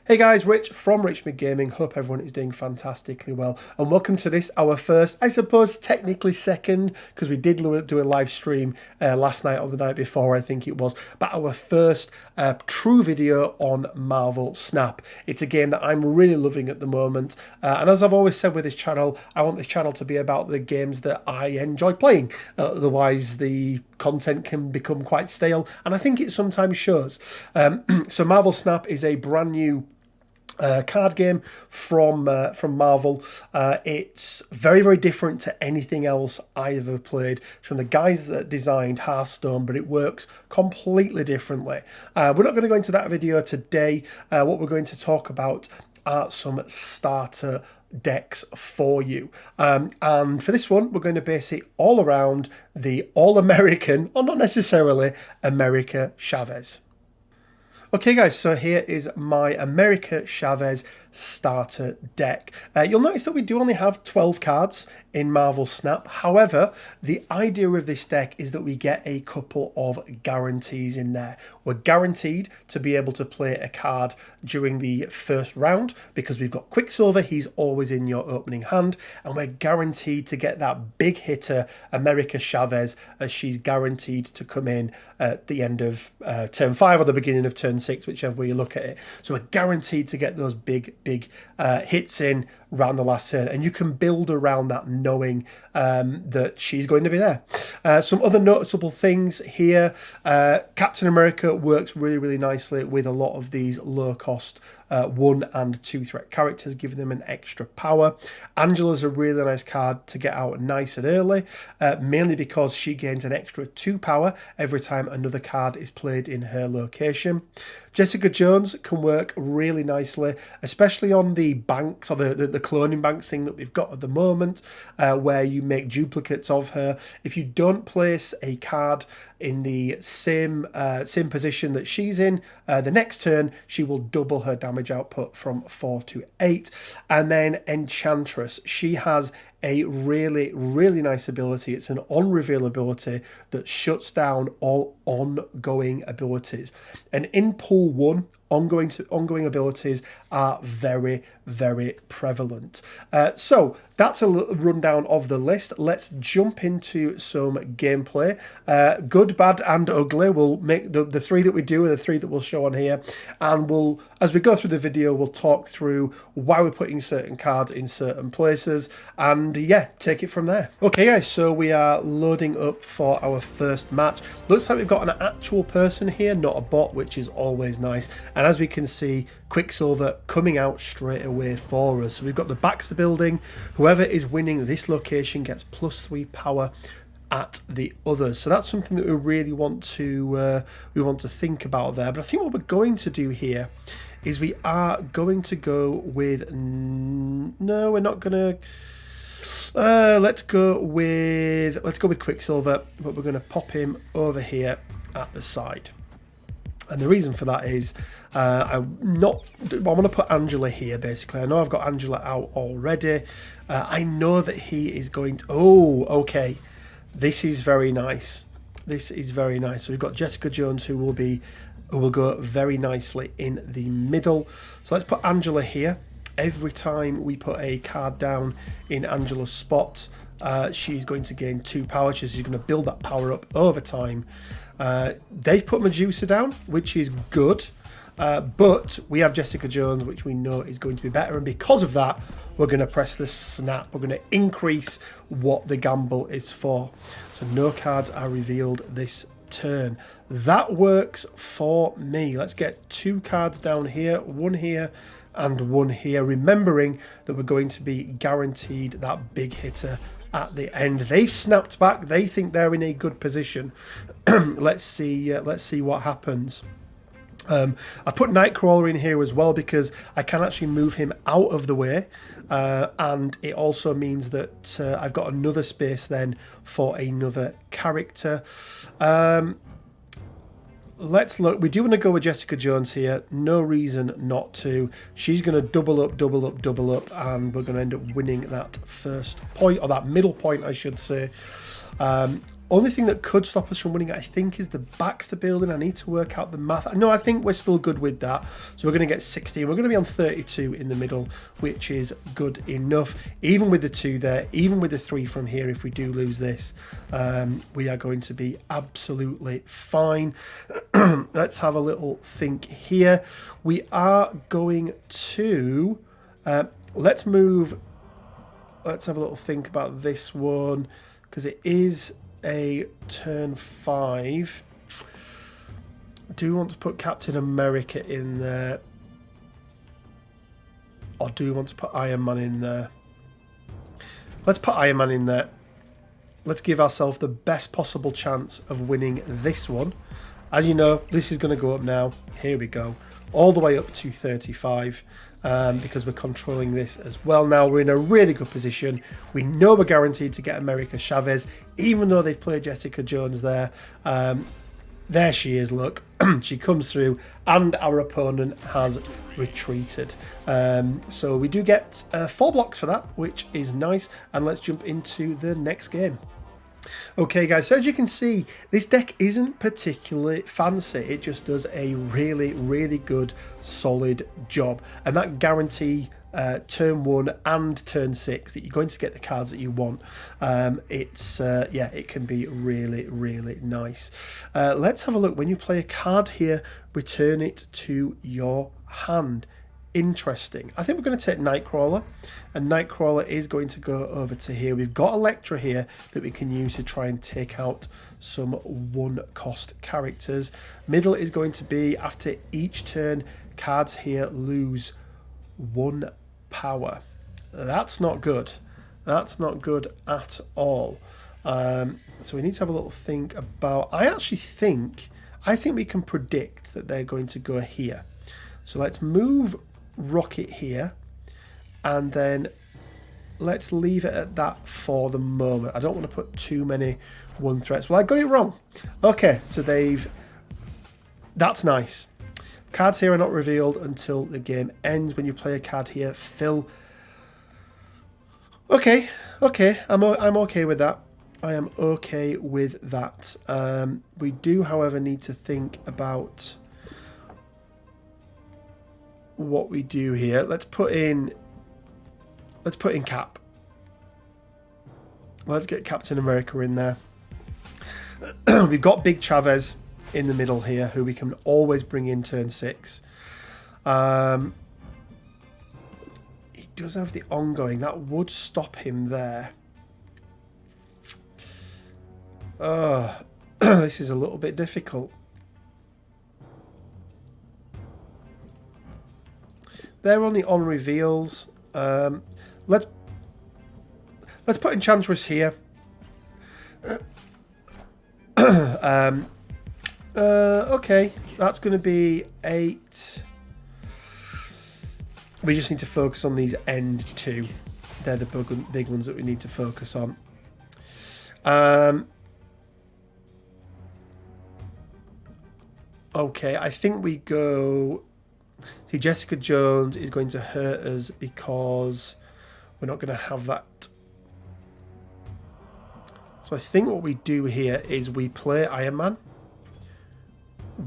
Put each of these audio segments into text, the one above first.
Hey guys, Rich from Richmond Gaming. Hope everyone is doing fantastically well. And welcome to this, our first, I suppose technically second, because we did do a live stream last night or the night before, I think it was, but our first true video on Marvel Snap. It's a game that I'm really loving at the moment. And as I've always said with this channel, I want this channel to be about the games that I enjoy playing. Otherwise, the content can become quite stale, and I think it sometimes shows. So Marvel Snap is a brand new card game from Marvel. It's very, very different to anything else I've ever played. It's from the guys that designed Hearthstone, but it works completely differently. We're not going to go into that video today. What we're going to talk about are some starter decks for you. And for this one, we're going to base it all around the All-American, or not necessarily, America Chavez. Okay guys, so here is my America Chavez starter deck. You'll notice that we do only have 12 cards in Marvel Snap. However, the idea of this deck is that we get a couple of guarantees in there. We're guaranteed to be able to play a card during the first round because we've got Quicksilver, he's always in your opening hand, and we're guaranteed to get that big hitter, America Chavez, as she's guaranteed to come in at the end of turn 5 or the beginning of turn 6, whichever way you look at it. So we're guaranteed to get those big hits in around the last turn, and you can build around that knowing that she's going to be there. Some other noticeable things here. Captain America works really, really nicely with a lot of these low cost 1 and 2 threat characters, giving them an extra power. Angela's a really nice card to get out nice and early, mainly because she gains an extra 2 power every time another card is played in her location. Jessica Jones can work really nicely, especially on the banks, or the cloning banks thing that we've got at the moment, where you make duplicates of her. If you don't place a card in the same position that she's in, the next turn she will double her damage output from 4 to 8. And then Enchantress, she has a really, really nice ability. It's an on-reveal ability that shuts down all ongoing abilities. And in Pool 1, ongoing abilities are very, very prevalent. So that's a little rundown of the list. Let's jump into some gameplay. Good, bad, and ugly. We'll make the 3 that we do are the 3 that we'll show on here. And we'll, as we go through the video, we'll talk through why we're putting certain cards in certain places. And yeah, take it from there. Okay guys, so we are loading up for our first match. Looks like we've got an actual person here, not a bot, which is always nice. And as we can see, Quicksilver coming out straight away for us. So we've got the Baxter building. Whoever is winning this location gets +3 power at the others. So that's something that we really want to think about there. But I think what we're going to do here is we are going to go with no, we're not gonna. Let's go with Quicksilver, but we're going to pop him over here at the side. And the reason for that is I want to put Angela here, basically. I know I've got Angela out already. I know that he is going to... Oh, okay. This is very nice. This is very nice. So we've got Jessica Jones, who will go very nicely in the middle. So let's put Angela here. Every time we put a card down in Angela's spot, she's going to gain 2 power. So she's going to build that power up over time. They've put Medusa down, which is good. But we have Jessica Jones, which we know is going to be better. And because of that, we're going to press the snap. We're going to increase what the gamble is for. So no cards are revealed this turn. That works for me. Let's get 2 cards down here, 1 here, and 1 here, remembering that we're going to be guaranteed that big hitter at the end. They've snapped back. They think they're in a good position. Let's see what happens. I put Nightcrawler in here as well because I can actually move him out of the way, and it also means that I've got another space then for another character. Let's look. We do want to go with Jessica Jones here. No reason not to. She's going to double up, and we're going to end up winning that first point, or that middle point, I should say. Only thing that could stop us from winning, I think, is the Baxter building. I need to work out the math. No, I think we're still good with that. So we're going to get 16. We're going to be on 32 in the middle, which is good enough. Even with the 2 there, even with the 3 from here, if we do lose this, we are going to be absolutely fine. Let's have a little think here. We are going to... let's move... Let's have a little think about this one, because it is a turn 5. Do we want to put Captain America in there? Or do we want to put Iron Man in there? Let's put Iron Man in there. Let's give ourselves the best possible chance of winning this one. As you know, this is going to go up now. Here we go. All the way up to 35. Because we're controlling this as well now. We're in a really good position. We know we're guaranteed to get America Chavez, even though they've played Jessica Jones there. There she is, look. She comes through, and our opponent has retreated. So we do get 4 blocks for that, which is nice. And let's jump into the next game. Okay guys, so as you can see, this deck isn't particularly fancy. It just does a really good solid job, and that guarantee turn 1 and turn 6 that you're going to get the cards that you want. Yeah, it can be really nice. Let's have a look. When you play a card here, return it to your hand. Interesting. I think we're going to take Nightcrawler, and Nightcrawler is going to go over to here. We've got Elektra here that we can use to try and take out some 1-cost characters. Middle is going to be, after each turn, cards here lose 1 power. That's not good. That's not good at all. So we need to have a little think about... I think we can predict that they're going to go here. So let's move Rocket here, and then let's leave it at that for the moment. I don't want to put too many 1 threats. Well, I got it wrong. Okay, so that's nice. Cards here are not revealed until the game ends. When you play a card here, fill... Okay, I'm okay with that. I am okay with that. We do, however, need to think about what we do here. Let's put in Cap. Let's get Captain America in there. We've got Big Chavez in the middle here, who we can always bring in turn 6. He does have the ongoing. That would stop him there. This is a little bit difficult. They're on the on reveals. Let's put Enchantress here. Okay, that's going to be 8. We just need to focus on these end 2. They're the big ones that we need to focus on. Okay, I think we go... See, Jessica Jones is going to hurt us because we're not going to have that. So I think what we do here is we play Iron Man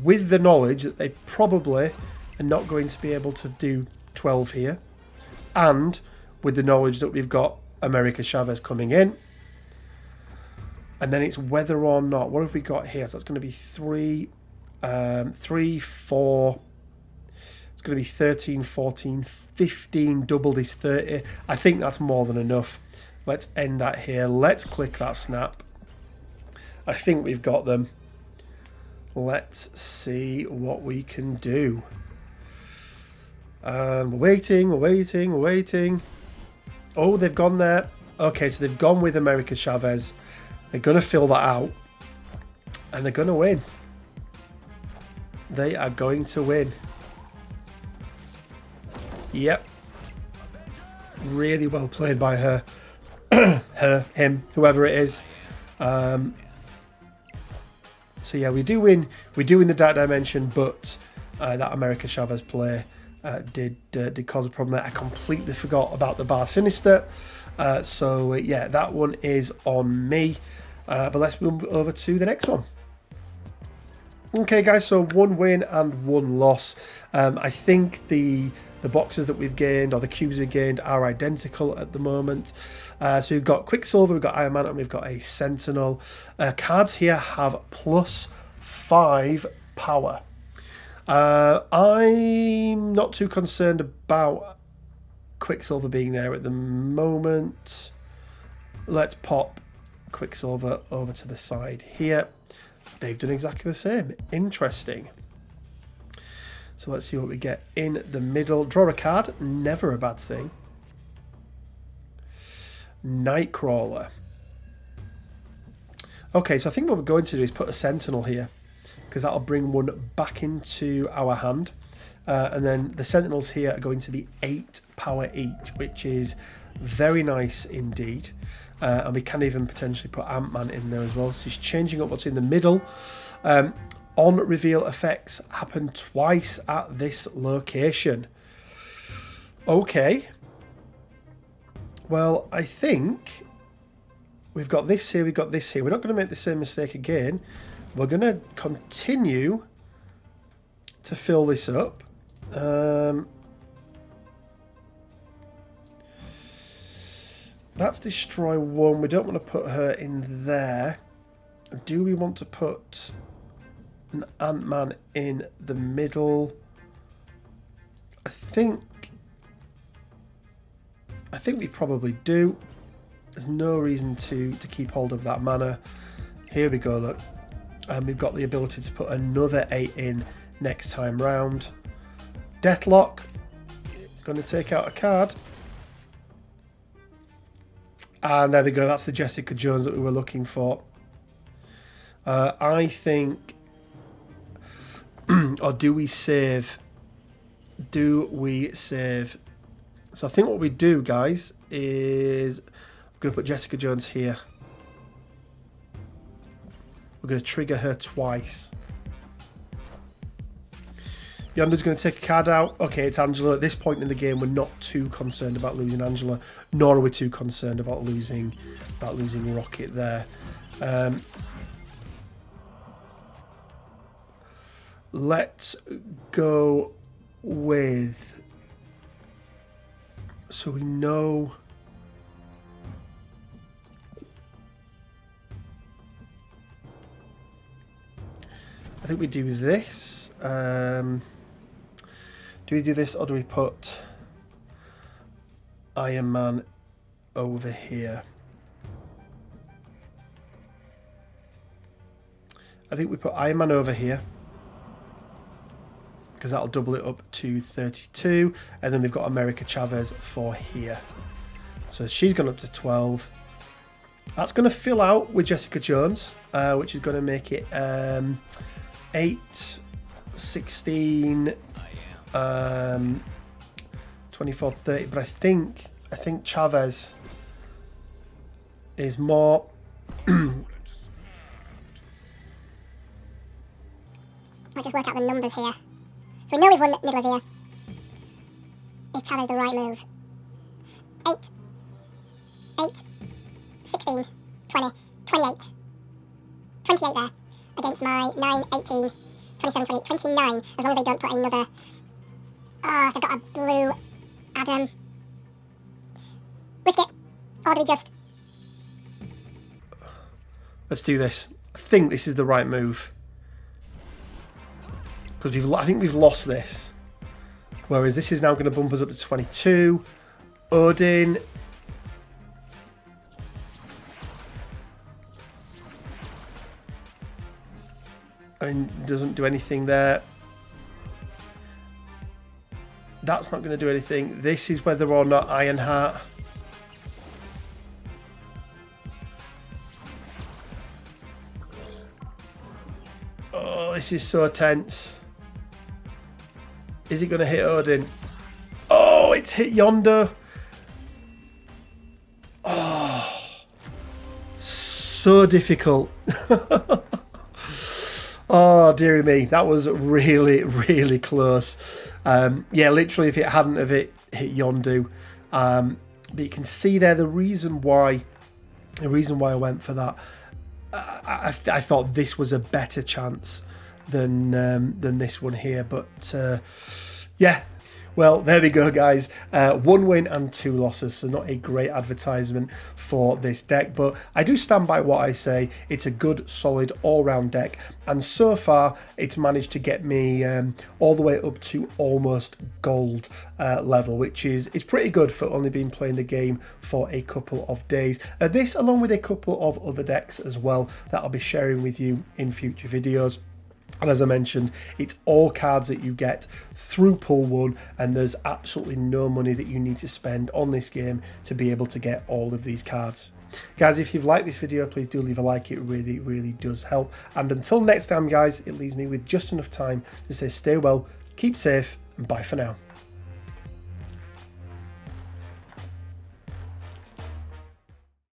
with the knowledge that they probably are not going to be able to do 12 here, and with the knowledge that we've got America Chavez coming in. And then it's whether or not... What have we got here? So that's going to be 3, 4... Going to be 13, 14, 15, doubled is 30. I think that's more than enough. Let's end that here. Let's click that snap. I think we've got them. Let's see what we can do. And we're waiting. Oh, they've gone there. Okay, so they've gone with America Chavez. They're going to fill that out, and they're going to win. They are going to win. Yep. Really well played by her. Him, whoever it is. So yeah, we do win. We do win the Dark Dimension, but that America Chavez play did cause a problem there. I completely forgot about the Bar Sinister. So yeah, that one is on me. But let's move over to the next one. Okay, guys, so 1 win and 1 loss. I think the boxes that we've gained, or the cubes we've gained, are identical at the moment. So we've got Quicksilver, we've got Iron Man, and we've got a Sentinel. Cards here have +5 power. I'm not too concerned about Quicksilver being there at the moment. Let's pop Quicksilver over to the side here. They've done exactly the same. Interesting. So let's see what we get in the middle. Draw a card. Never a bad thing. Nightcrawler. Okay, so I think what we're going to do is put a Sentinel here, because that'll bring one back into our hand. And then the Sentinels here are going to be 8 power each, which is very nice indeed. And we can even potentially put Ant-Man in there as well. So he's changing up what's in the middle. On reveal effects happen twice at this location. Okay. Well, I think we've got this here, we've got this here. We're not going to make the same mistake again. We're going to continue to fill this up. That's destroy one. We don't want to put her in there. Do we want to put an Ant-Man in the middle? I think we probably do. There's no reason to keep hold of that mana. Here we go, look. And we've got the ability to put another 8 in next time round. Deathlock. It's going to take out a card. And there we go. That's the Jessica Jones that we were looking for. I think... or do we save? Do we save? So I think what we do, guys, is we're going to put Jessica Jones here. We're going to trigger her twice. Yondu's going to take a card out. Okay, it's Angela. At this point in the game, we're not too concerned about losing Angela, nor are we too concerned about losing Rocket there. Let's go with... So we know... I think we do this. Do we do this, or do we put Iron Man over here? I think we put Iron Man over here, because that'll double it up to 32. And then we've got America Chavez for here. So she's gone up to 12. That's going to fill out with Jessica Jones, which is going to make it 8, 16, 24, 30. But I think Chavez is more... Let's just work out the numbers here. So we know we've won the middle of here. Is Chavez the right move? 8, 16, 20, 28. 28 there. Against my 9, 18, 27, 28, 29. As long as they don't put another... Oh, they've got a blue Adam. Risk it. Or do we just... Let's do this. I think this is the right move. Because I think we've lost this. Whereas this is now going to bump us up to 22. Odin. I mean, doesn't do anything there. That's not going to do anything. This is whether or not Ironheart. Oh, this is so tense. Is it going to hit Odin? Oh, it's hit Yondu. Oh, so difficult. Oh, dearie me. That was really, really close. Yeah, literally, if it hadn't have hit Yondu. But you can see there the reason why I went for that. I thought this was a better chance than this one here. But yeah, well, there we go, guys. 1 win and 2 losses, so not a great advertisement for this deck, but I do stand by what I say. It's a good, solid, all-round deck, and so far, it's managed to get me all the way up to almost gold level, which is pretty good for only been playing the game for a couple of days. This, along with a couple of other decks as well, that I'll be sharing with you in future videos. And as I mentioned, it's all cards that you get through Pool 1, and there's absolutely no money that you need to spend on this game to be able to get all of these cards. Guys, if you've liked this video, please do leave a like. It really, really does help. And until next time, guys, it leaves me with just enough time to say stay well, keep safe, and bye for now.